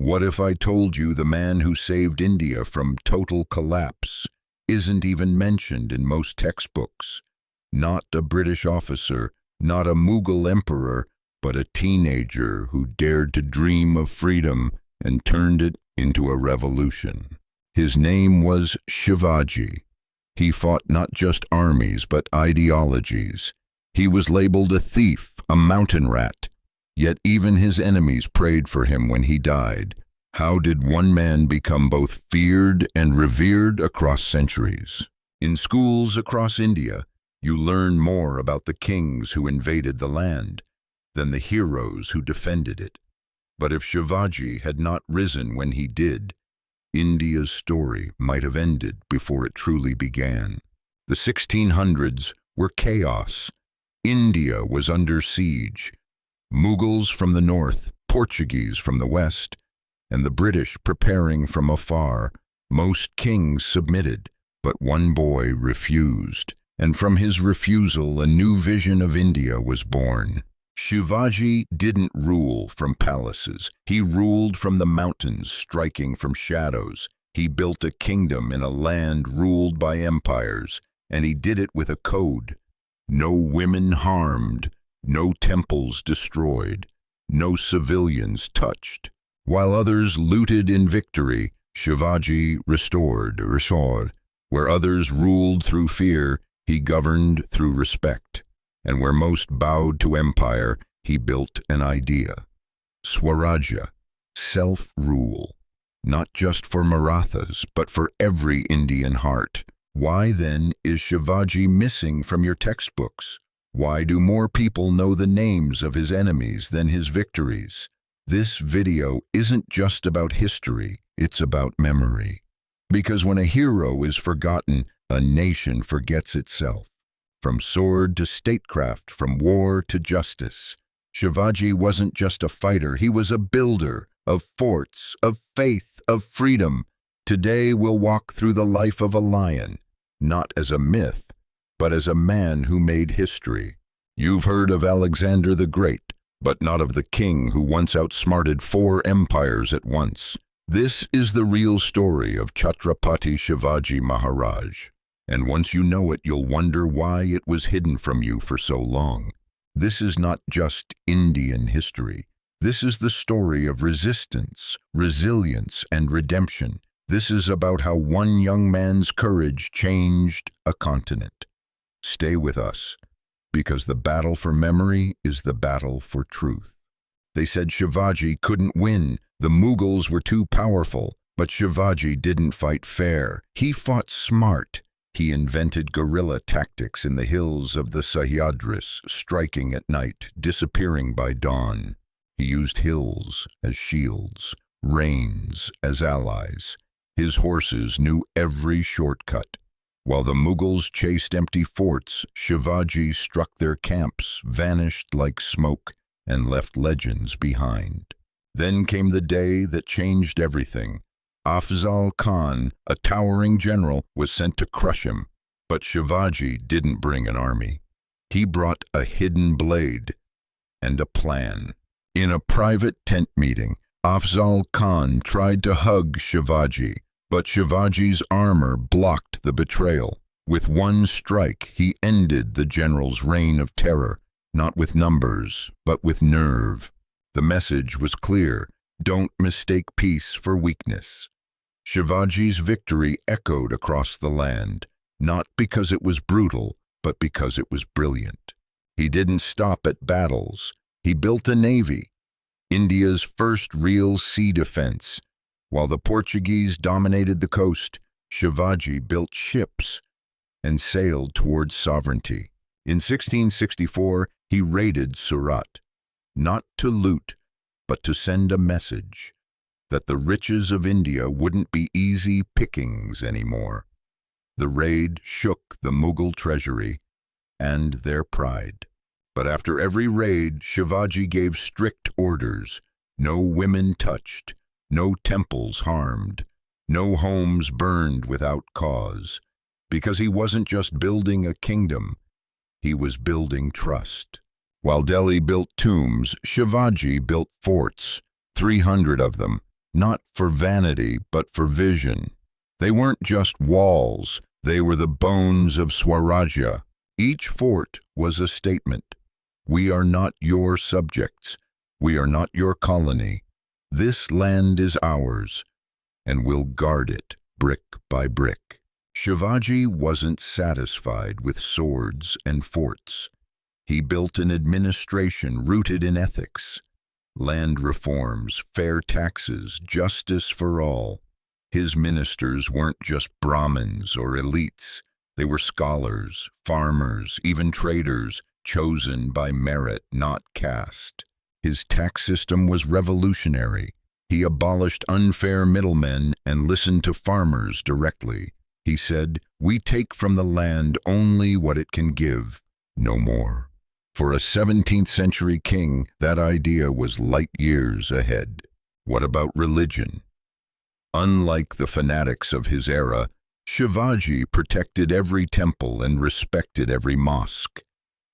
What if I told you the man who saved India from total collapse isn't even mentioned in most textbooks? Not a British officer, not a Mughal emperor, but a teenager who dared to dream of freedom and turned it into a revolution. His name was Shivaji. He fought not just armies, but ideologies. He was labeled a thief, a mountain rat. Yet even his enemies prayed for him when he died. How did one man become both feared and revered across centuries? In schools across India, you learn more about the kings who invaded the land than the heroes who defended it. But if Shivaji had not risen when he did, India's story might have ended before it truly began. The 1600s were chaos. India was under siege. Mughals from the north, Portuguese from the west, and the British preparing from afar. Most kings submitted, but one boy refused, and from his refusal a new vision of India was born. Shivaji didn't rule from palaces. He ruled from the mountains, striking from shadows. He built a kingdom in a land ruled by empires, and he did it with a code. No women harmed, no temples destroyed, no civilians touched. While others looted in victory, Shivaji restored. Where others ruled through fear, he governed through respect. And where most bowed to empire, he built an idea. Swarajya, self-rule, not just for Marathas, but for every Indian heart. Why then is Shivaji missing from your textbooks? Why do more people know the names of his enemies than his victories? This video isn't just about history, it's about memory. Because when a hero is forgotten, a nation forgets itself. From sword to statecraft, from war to justice. Shivaji wasn't just a fighter, he was a builder of forts, of faith, of freedom. Today we'll walk through the life of a lion, not as a myth, but as a man who made history. You've heard of Alexander the Great, but not of the king who once outsmarted 4 empires at once. This is the real story of Chhatrapati Shivaji Maharaj. And once you know it, you'll wonder why it was hidden from you for so long. This is not just Indian history. This is the story of resistance, resilience, and redemption. This is about how one young man's courage changed a continent. Stay with us, because the battle for memory is the battle for truth. They said Shivaji couldn't win. The Mughals were too powerful. But Shivaji didn't fight fair. He fought smart. He invented guerrilla tactics in the hills of the Sahyadris, striking at night, disappearing by dawn. He used hills as shields, rains as allies. His horses knew every shortcut. While the Mughals chased empty forts, Shivaji struck their camps, vanished like smoke, and left legends behind. Then came the day that changed everything. Afzal Khan, a towering general, was sent to crush him. But Shivaji didn't bring an army. He brought a hidden blade and a plan. In a private tent meeting, Afzal Khan tried to hug Shivaji, but Shivaji's armor blocked the betrayal. With one strike, he ended the general's reign of terror, not with numbers, but with nerve. The message was clear: don't mistake peace for weakness. Shivaji's victory echoed across the land, not because it was brutal, but because it was brilliant. He didn't stop at battles. He built a navy, India's first real sea defense. While the Portuguese dominated the coast, Shivaji built ships and sailed towards sovereignty. In 1664, he raided Surat, not to loot, but to send a message that the riches of India wouldn't be easy pickings anymore. The raid shook the Mughal treasury and their pride. But after every raid, Shivaji gave strict orders: no women touched, no temples harmed, no homes burned without cause. Because he wasn't just building a kingdom, he was building trust. While Delhi built tombs, Shivaji built forts, 300 of them, not for vanity, but for vision. They weren't just walls, they were the bones of Swarajya. Each fort was a statement. We are not your subjects. We are not your colony. This land is ours, and we'll guard it brick by brick. Shivaji wasn't satisfied with swords and forts. He built an administration rooted in ethics. Land reforms, fair taxes, justice for all. His ministers weren't just Brahmins or elites. They were scholars, farmers, even traders, chosen by merit, not caste. His tax system was revolutionary. He abolished unfair middlemen and listened to farmers directly. He said, "We take from the land only what it can give, no more." For a 17th century king, that idea was light years ahead. What about religion? Unlike the fanatics of his era, Shivaji protected every temple and respected every mosque.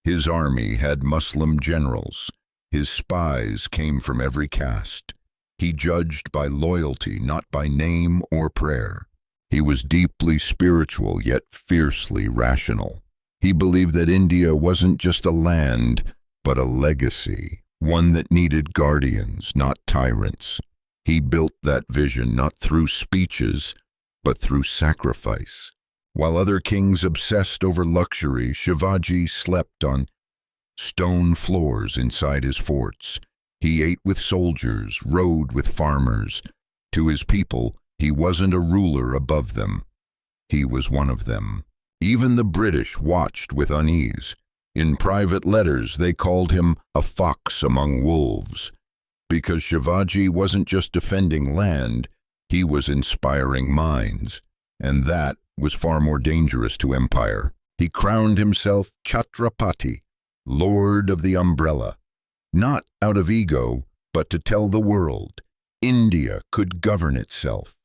His army had Muslim generals. His spies came from every caste. He judged by loyalty, not by name or prayer. He was deeply spiritual, yet fiercely rational. He believed that India wasn't just a land, but a legacy, one that needed guardians, not tyrants. He built that vision not through speeches, but through sacrifice. While other kings obsessed over luxury, Shivaji slept on stone floors inside his forts. He ate with soldiers, rode with farmers. To his people, he wasn't a ruler above them. He was one of them. Even the British watched with unease. In private letters, they called him a fox among wolves. Because Shivaji wasn't just defending land, he was inspiring minds. And that was far more dangerous to empire. He crowned himself Chhatrapati, Lord of the Umbrella. Not out of ego, but to tell the world, India could govern itself.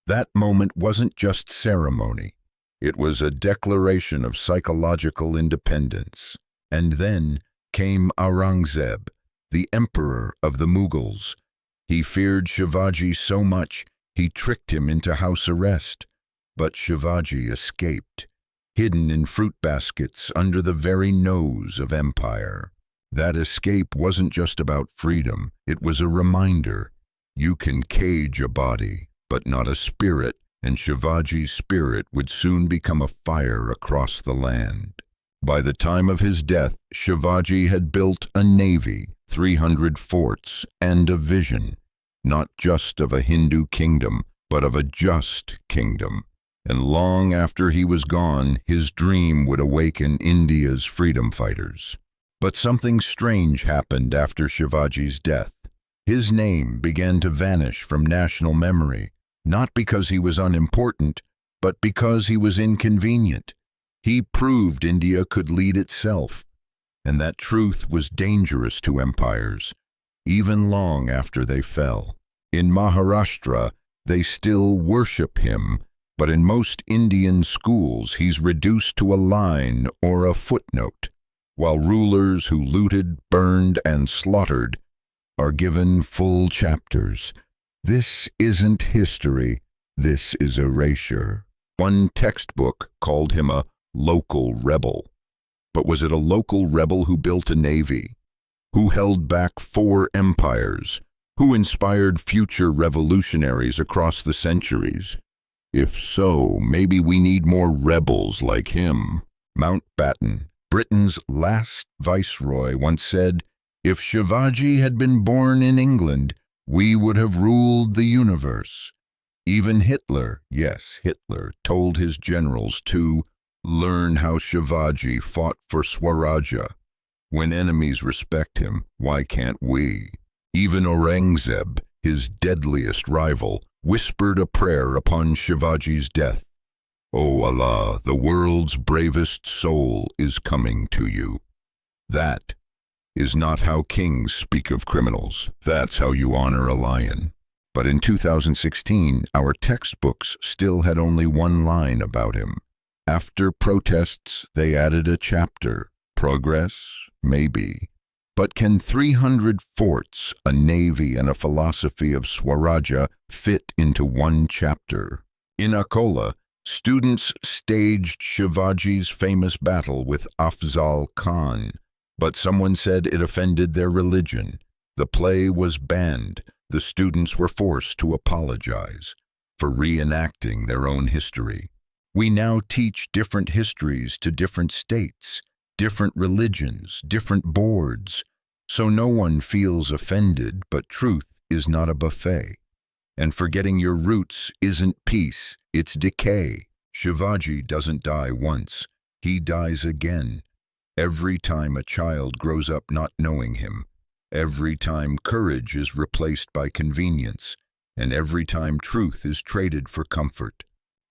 That moment wasn't just ceremony. It was a declaration of psychological independence. And then came Aurangzeb, the emperor of the Mughals. He feared Shivaji so much, he tricked him into house arrest. But Shivaji escaped, hidden in fruit baskets under the very nose of empire. That escape wasn't just about freedom, it was a reminder. You can cage a body, but not a spirit, and Shivaji's spirit would soon become a fire across the land. By the time of his death, Shivaji had built a navy, 300 forts, and a vision, not just of a Hindu kingdom, but of a just kingdom. And long after he was gone, his dream would awaken India's freedom fighters. But something strange happened after Shivaji's death. His name began to vanish from national memory, not because he was unimportant, but because he was inconvenient. He proved India could lead itself, and that truth was dangerous to empires, even long after they fell. In Maharashtra, they still worship him, but in most Indian schools he's reduced to a line or a footnote, while rulers who looted, burned, and slaughtered are given full chapters. This isn't history, this is erasure. One textbook called him a local rebel. But was it a local rebel who built a navy? Who held back 4 empires? Who inspired future revolutionaries across the centuries? If so, maybe we need more rebels like him. Mountbatten, Britain's last viceroy, once said, "If Shivaji had been born in England, we would have ruled the universe." Even Hitler, yes, Hitler, told his generals to learn how Shivaji fought for Swarajya. When enemies respect him, why can't we? Even Aurangzeb, his deadliest rival, whispered a prayer upon Shivaji's death. "O Allah, the world's bravest soul is coming to you." That is not how kings speak of criminals. That's how you honor a lion. But in 2016, our textbooks still had only one line about him. After protests, they added a chapter. Progress? Maybe. But can 300 forts, a navy, and a philosophy of Swarajya fit into one chapter? In Akola, students staged Shivaji's famous battle with Afzal Khan, but someone said it offended their religion. The play was banned. The students were forced to apologize for reenacting their own history. We now teach different histories to different states, different religions, different boards, so no one feels offended, but truth is not a buffet. And forgetting your roots isn't peace, it's decay. Shivaji doesn't die once, he dies again. Every time a child grows up not knowing him, every time courage is replaced by convenience, and every time truth is traded for comfort.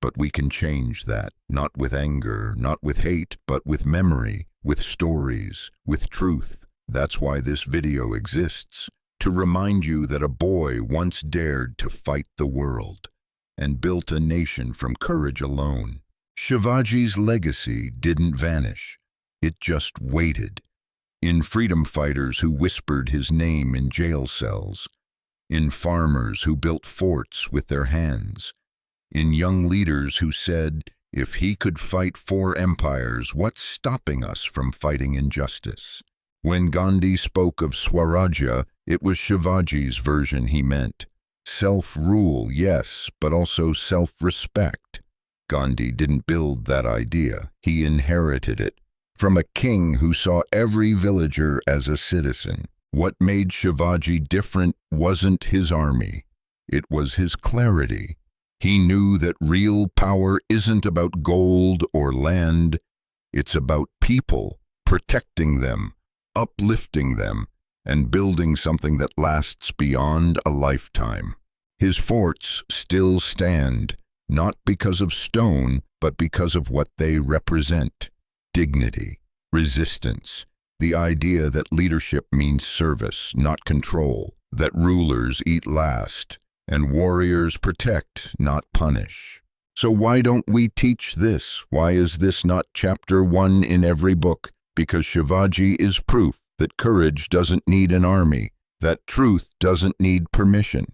But we can change that, not with anger, not with hate, but with memory, with stories, with truth. That's why this video exists, to remind you that a boy once dared to fight the world and built a nation from courage alone. Shivaji's legacy didn't vanish, it just waited. In freedom fighters who whispered his name in jail cells, in farmers who built forts with their hands, in young leaders who said, if he could fight 4 empires, what's stopping us from fighting injustice? When Gandhi spoke of Swarajya, it was Shivaji's version he meant. Self-rule, yes, but also self-respect. Gandhi didn't build that idea, he inherited it from a king who saw every villager as a citizen. What made Shivaji different wasn't his army, it was his clarity. He knew that real power isn't about gold or land, it's about people, protecting them, uplifting them, and building something that lasts beyond a lifetime. His forts still stand, not because of stone, but because of what they represent. Dignity, resistance, the idea that leadership means service, not control, that rulers eat last, and warriors protect, not punish. So why don't we teach this? Why is this not chapter 1 in every book? Because Shivaji is proof that courage doesn't need an army, that truth doesn't need permission,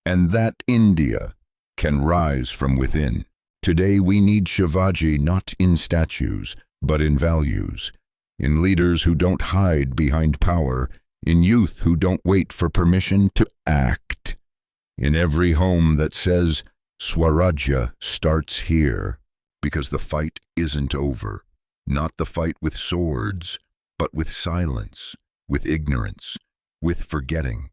and that India can rise from within. Today we need Shivaji not in statues, but in values, in leaders who don't hide behind power, in youth who don't wait for permission to act, in every home that says, Swarajya starts here, because the fight isn't over. Not the fight with swords, but with silence, with ignorance, with forgetting.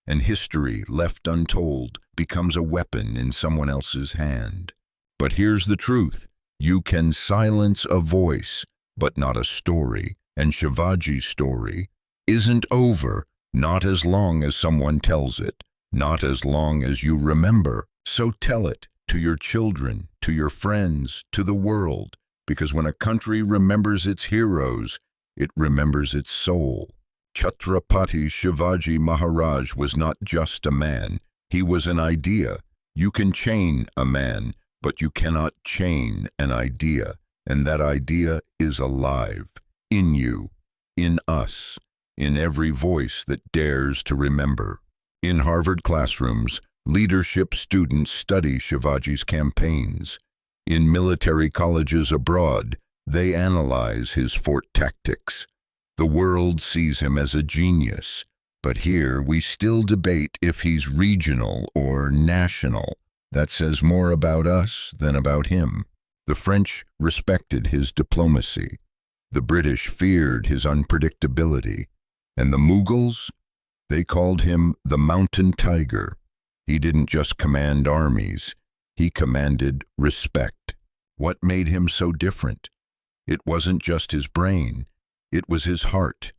And history, left untold, becomes a weapon in someone else's hand. But here's the truth. You can silence a voice, but not a story. And Shivaji's story isn't over, not as long as someone tells it, not as long as you remember. So tell it to your children, to your friends, to the world, because when a country remembers its heroes, it remembers its soul. Chhatrapati Shivaji Maharaj was not just a man, he was an idea. You can chain a man, but you cannot chain an idea, and that idea is alive, in you, in us, in every voice that dares to remember. In Harvard classrooms, leadership students study Shivaji's campaigns. In military colleges abroad, they analyze his fort tactics. The world sees him as a genius, but here we still debate if he's regional or national. That says more about us than about him. The French respected his diplomacy. The British feared his unpredictability. And the Mughals? They called him the Mountain Tiger. He didn't just command armies, he commanded respect. What made him so different? It wasn't just his brain, it was his heart.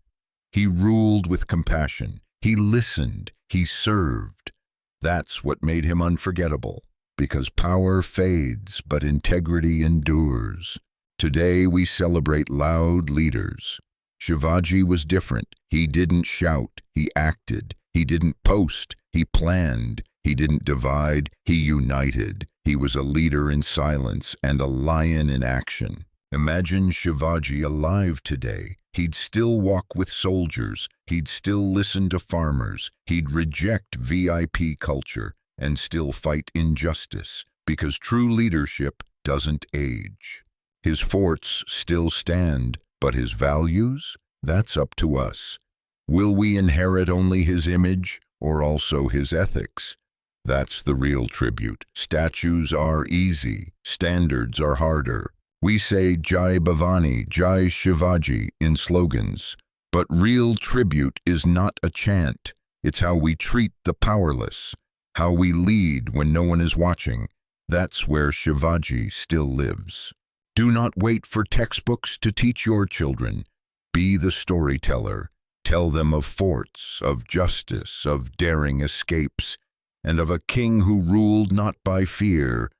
He ruled with compassion, he listened, he served. That's what made him unforgettable, because power fades, but integrity endures. Today we celebrate loud leaders. Shivaji was different. He didn't shout, he acted. He didn't post, he planned. He didn't divide, he united. He was a leader in silence and a lion in action. Imagine Shivaji alive today. He'd still walk with soldiers, he'd still listen to farmers, he'd reject VIP culture, and still fight injustice, because true leadership doesn't age. His forts still stand, but his values? That's up to us. Will we inherit only his image, or also his ethics? That's the real tribute. Statues are easy, standards are harder. We say Jai Bhavani, Jai Shivaji in slogans, but real tribute is not a chant. It's how we treat the powerless, how we lead when no one is watching. That's where Shivaji still lives. Do not wait for textbooks to teach your children. Be the storyteller. Tell them of forts, of justice, of daring escapes, and of a king who ruled not by fear,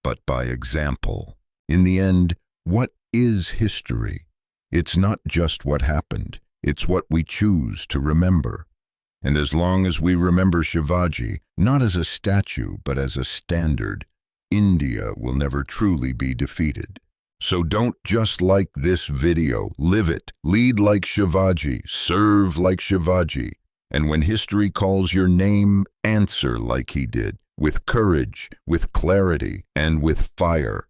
but by example. In the end, what is history? It's not just what happened, it's what we choose to remember. And as long as we remember Shivaji, not as a statue, but as a standard, India will never truly be defeated. So don't just like this video, live it. Lead like Shivaji, serve like Shivaji. And when history calls your name, answer like he did, with courage, with clarity, and with fire.